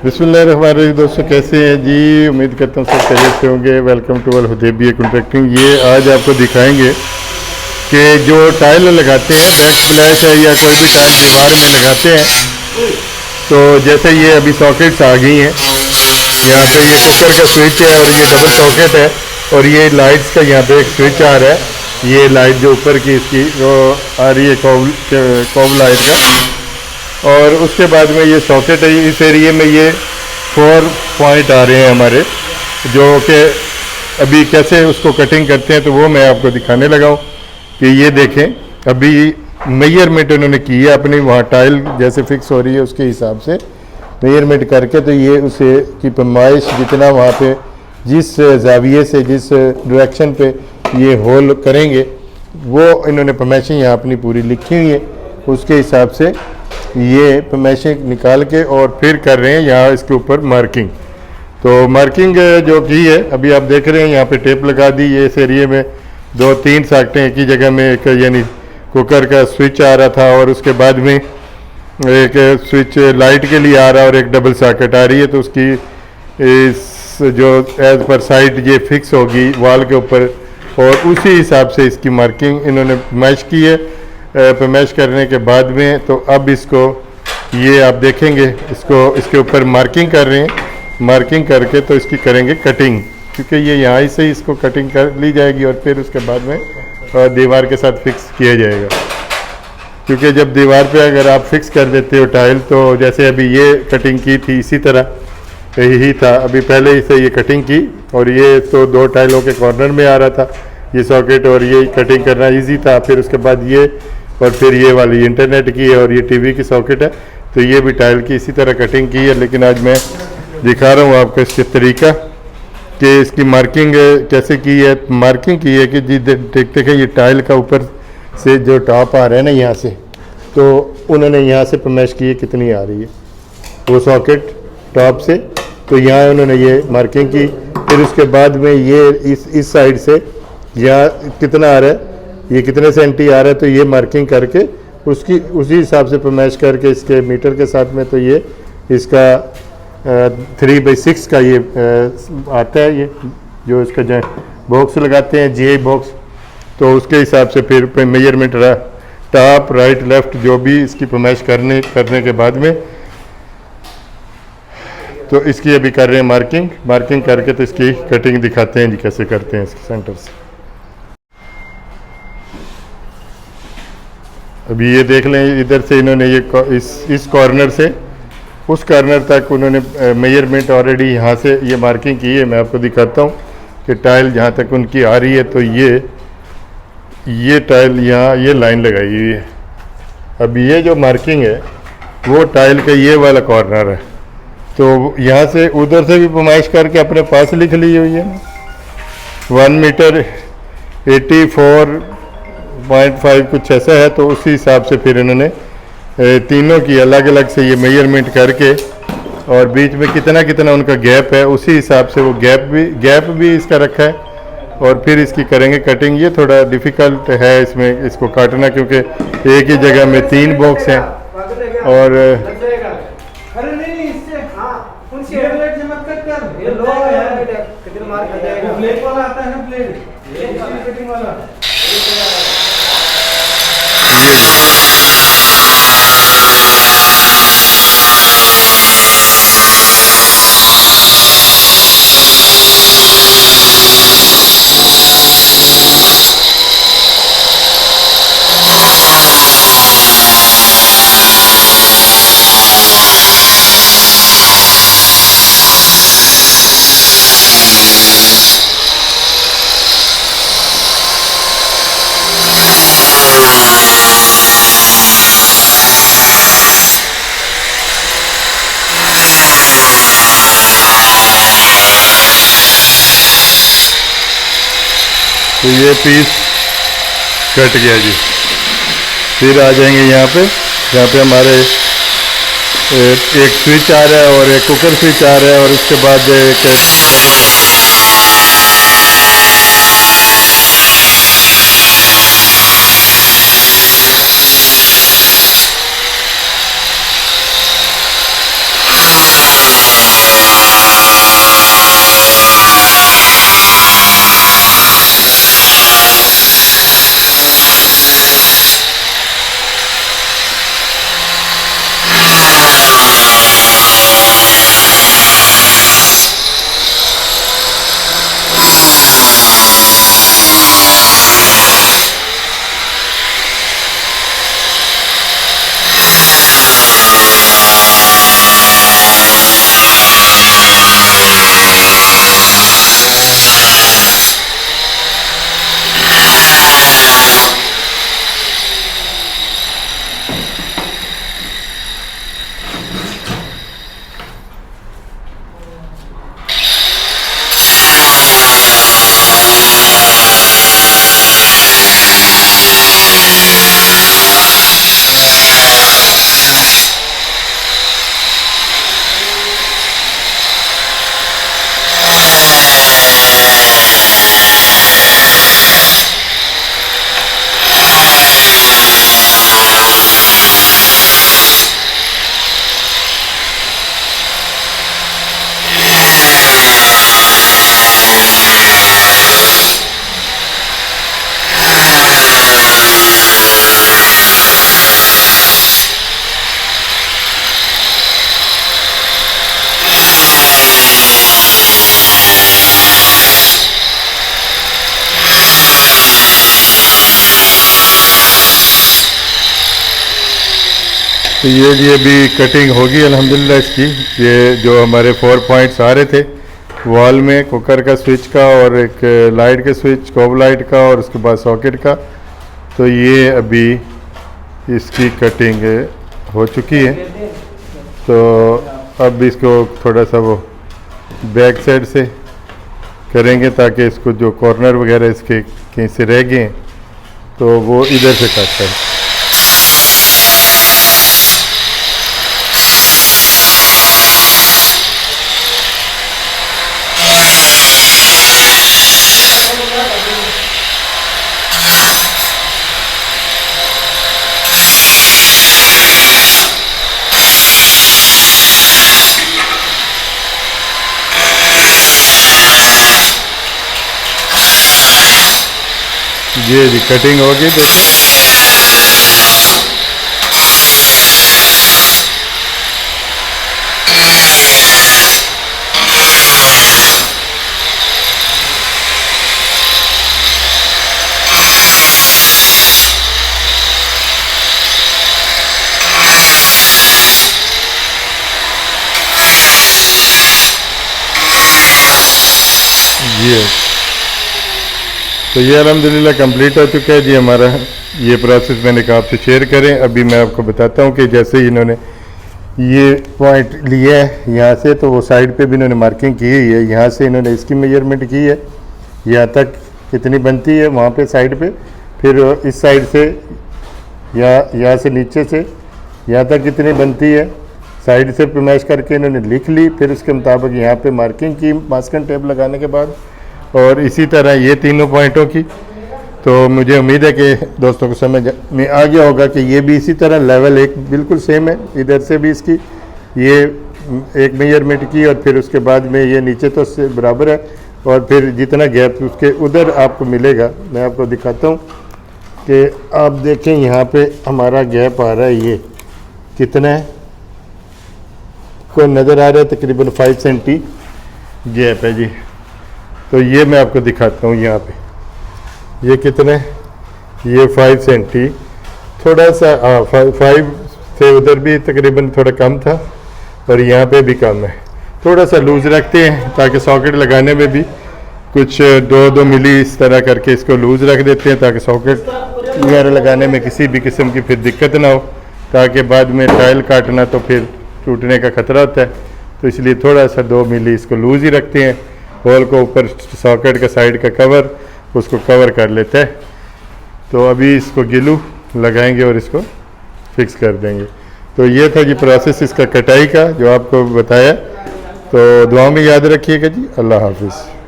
बिस्मिल्लाहिर्रहमानिर्रहीम। दोस्तों कैसे हैं जी? उम्मीद करता हूँ सब खैरियत से होंगे। Welcome to Al Hudaibiya Contracting. ये आज आपको दिखाएंगे कि जो टाइल लगाते हैं, बैक स्प्लैश है या कोई भी टाइल दीवार में लगाते हैं, तो जैसे ये अभी सॉकेट्स आ गई हैं। यहाँ पे ये कुकर का स्विच है और ये डबल सॉकेट है और ये लाइट्स का यहाँ पे एक स्विच आ रहा है। ये लाइट जो ऊपर की इसकी वो आ रही है कॉब लाइट का, और उसके बाद में ये सॉकेट है। इस एरिए में ये 4 पॉइंट आ रहे हैं हमारे, जो कि अभी कैसे उसको कटिंग करते हैं तो वो मैं आपको दिखाने लगा हूँ। कि ये देखें, अभी मेजरमेंट उन्होंने की है अपनी, वहाँ टाइल जैसे फिक्स हो रही है उसके हिसाब से मेजरमेंट करके, तो ये उसे की पैमाइश जितना वहाँ पे जिस जाविये से जिस डायरेक्शन पे ये होल करेंगे वो इन्होंने पैमाइशें यहाँ अपनी पूरी लिखी हुई है। उसके हिसाब से ये पैमाइशें निकाल के और फिर कर रहे हैं यहाँ इसके ऊपर मार्किंग। तो मार्किंग जो की है अभी आप देख रहे हैं, यहाँ पे टेप लगा दी। ये इस एरिए में 2-3 सॉकेटें एक ही जगह में, एक यानी कुकर का स्विच आ रहा था और उसके बाद में एक स्विच लाइट के लिए आ रहा है और एक डबल सॉकेट आ रही है। तो उसकी इस जो एज पर साइड ये फिक्स होगी वॉल के ऊपर, और उसी हिसाब से इसकी मार्किंग इन्होंने मैश की है। मैश करने के बाद में तो अब इसको ये आप देखेंगे, इसको इसके ऊपर मार्किंग कर रहे हैं। मार्किंग करके तो इसकी करेंगे कटिंग, क्योंकि ये यहाँ से इसको कटिंग कर ली जाएगी और फिर उसके बाद में दीवार के साथ फिक्स किया जाएगा। क्योंकि जब दीवार पे अगर आप फिक्स कर देते हो टाइल, तो जैसे अभी ये कटिंग की थी इसी तरह यही था। अभी पहले इसे ये कटिंग की और ये तो 2 टाइलों के कॉर्नर में आ रहा था ये सॉकेट, और ये कटिंग करना इजी था। फिर उसके बाद ये, और फिर ये वाली इंटरनेट की है और ये टीवी की सॉकेट है, तो ये भी टाइल की इसी तरह कटिंग की है। लेकिन आज मैं दिखा रहा हूँ आपको इसके तरीका कि इसकी मार्किंग कैसे की है। मार्किंग की है कि जी देखते हैं ये टाइल का ऊपर से जो टॉप आ रहा है ना यहाँ से, तो उन्होंने यहाँ से पैमाइश की है कितनी आ रही है वो सॉकेट टॉप से, तो यहाँ उन्होंने ये मार्किंग की। फिर उसके बाद में ये इस साइड से यहाँ कितना आ रहा है, ये कितने सेंटी आ रहा है, तो ये मार्किंग करके उसकी उसी हिसाब से पैमाइश करके इसके मीटर के साथ में, तो ये इसका 3/6 का ये आता है, ये जो इसका जो बॉक्स लगाते हैं GI बॉक्स, तो उसके हिसाब से फिर मेजरमेंट टॉप राइट लेफ़्ट जो भी इसकी पैमाइश करने के बाद में, तो इसकी अभी कर रहे हैं मार्किंग करके तो इसकी कटिंग दिखाते हैं जी कैसे करते हैं इसके सेंटर से। अभी ये देख लें, इधर से इन्होंने ये इस कॉर्नर से उस कॉर्नर तक उन्होंने मेजरमेंट ऑलरेडी यहाँ से ये मार्किंग की है। मैं आपको दिखाता हूँ कि टाइल जहाँ तक उनकी आ रही है, तो ये टाइल यहाँ ये लाइन लगाई हुई है। अब ये जो मार्किंग है वो टाइल का ये वाला कॉर्नर है, तो यहाँ से उधर से भी पैमाइश करके अपने पास लिख ली हुई है 1 मीटर 84.5 कुछ ऐसा है। तो उसी हिसाब से फिर इन्होंने तीनों की अलग अलग से ये मेजरमेंट करके, और बीच में कितना कितना उनका गैप है उसी हिसाब से वो गैप भी इसका रखा है, और फिर इसकी करेंगे कटिंग। ये थोड़ा डिफ़िकल्ट है इसमें इसको काटना, क्योंकि एक ही जगह में 3 बॉक्स हैं और तो ये पीस कट गया जी। फिर आ जाएंगे यहाँ पे, जहाँ पे हमारे एक स्विच आ रहा है और एक कुकर स्विच आ रहा है, और उसके बाद एक तो ये जी अभी कटिंग होगी अल्हम्दुलिल्लाह इसकी। ये जो हमारे 4 पॉइंट्स आ रहे थे वॉल में, कुकर का स्विच का और एक लाइट के स्विच कोब लाइट का और उसके बाद सॉकेट का, तो ये अभी इसकी कटिंग हो चुकी है। तो अब इसको थोड़ा सा वो बैक साइड से करेंगे ताकि इसको जो कॉर्नर वगैरह इसके कहीं से रह गए तो वो इधर से कट करें। ये जी कटिंग होगी देखो। ये तो ये अल्हम्दुलिल्लाह कंप्लीट हो चुका है जी हमारा। ये प्रोसेस मैंने कहा आपसे शेयर करें। अभी मैं आपको बताता हूँ कि जैसे ही इन्होंने ये पॉइंट लिया है यहाँ से, तो वो साइड पे भी इन्होंने मार्किंग की हुई है। यहाँ से इन्होंने इसकी मेजरमेंट की है, यहाँ तक कितनी बनती है वहाँ पे साइड पे, फिर इस साइड से यहाँ से नीचे से यहाँ तक कितनी बनती है साइड से पैमाइश करके इन्होंने लिख ली। फिर उसके मुताबिक यहाँ पे मार्किंग की मास्किंग टेप लगाने के बाद, और इसी तरह ये तीनों पॉइंटों की। तो मुझे उम्मीद है कि दोस्तों को समझ में आ गया होगा कि ये भी इसी तरह लेवल एक बिल्कुल सेम है। इधर से भी इसकी ये एक मेजरमेंट की और फिर उसके बाद में ये नीचे तो उससे बराबर है, और फिर जितना गैप उसके उधर आपको मिलेगा मैं आपको दिखाता हूँ कि आप देखें यहाँ पे हमारा गैप आ रहा है। ये कितना है को नज़र आ रहा है, तकरीबन 5 सेंटी गैप है जी। तो ये मैं आपको दिखाता हूँ यहाँ पे ये कितने, ये 5 सेंटी, थोड़ा सा 5 से उधर भी तकरीबन थोड़ा कम था और यहाँ पे भी कम है। थोड़ा सा लूज़ रखते हैं ताकि सॉकेट लगाने में भी कुछ 2-2 मिली इस तरह करके इसको लूज़ रख देते हैं ताकि सॉकेट वगैरह लगाने में किसी भी किस्म की फिर दिक्कत ना हो, ताकि बाद में टाइल काटना तो फिर टूटने का ख़तरा होता है। तो इसलिए थोड़ा सा 2 मिली इसको लूज़ ही रखते हैं। होल को ऊपर सॉकेट का साइड का कवर उसको कवर कर लेते हैं। तो अभी इसको गिलू लगाएंगे और इसको फिक्स कर देंगे। तो ये था जी प्रोसेस इसका कटाई का जो आपको बताया। तो दुआ में याद रखिएगा जी। अल्लाह हाफिज़।